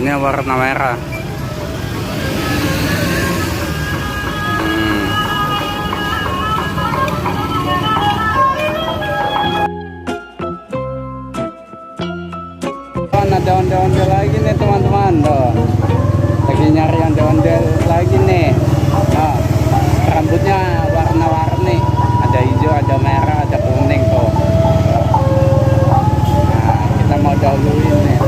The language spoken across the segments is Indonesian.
Ondel-ondelnya warna merah. Ada ondel-ondel lagi nih teman-teman, tuh lagi nyari ondel-ondel lagi nih. Nah, rambutnya warna-warni, ada hijau, ada merah, ada kuning tuh. Nah, kita mau dahuluin nih.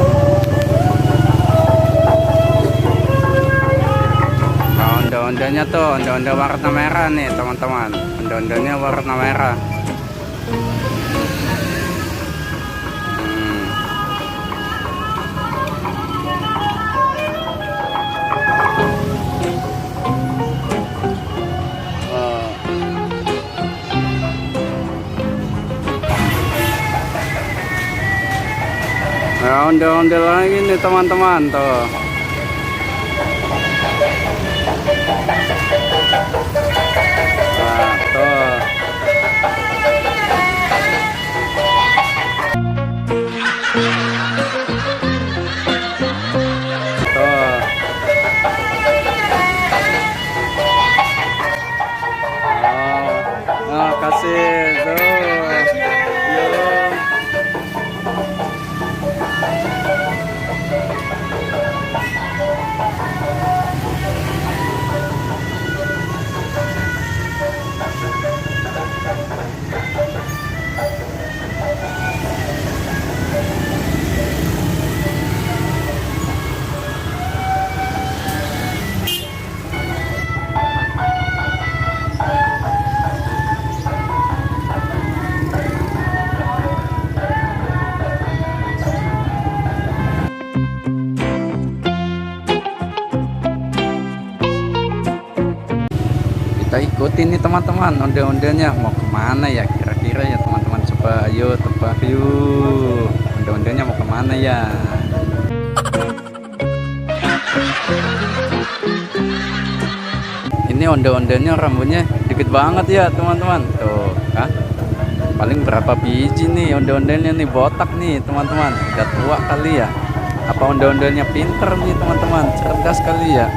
Nah, ondel-ondelnya tuh ondel-ondel warna merah nih teman-teman, ondel-ondelnya warna merah. Nah, ondel-ondel lagi nih teman-teman tuh. Nah, tuh. Tuh. Oh, kasih tuh. Yuk. Kita ikutin nih teman-teman, ondel-ondelnya mau kemana ya kira-kira ya teman-teman. Coba ayo tebak yuk, ondel-ondelnya mau kemana ya. Ini ondel-ondelnya rambutnya dikit banget ya teman-teman, tuh kan paling berapa biji nih ondel-ondelnya nih, botak nih teman-teman, udah tua kali ya. Apa ondel-ondelnya pinter nih teman-teman, cerdas kali ya.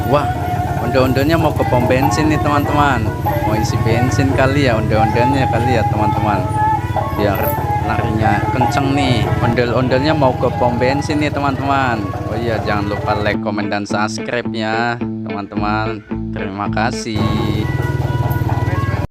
Wah, ondel-ondelnya mau ke pom bensin nih teman-teman, mau isi bensin kali ya ondel-ondelnya kali ya teman-teman, biar larinya kenceng nih. Ondel-ondelnya mau ke pom bensin nih teman-teman. Oh iya, jangan lupa like, komen, dan subscribe ya teman-teman. Terima kasih.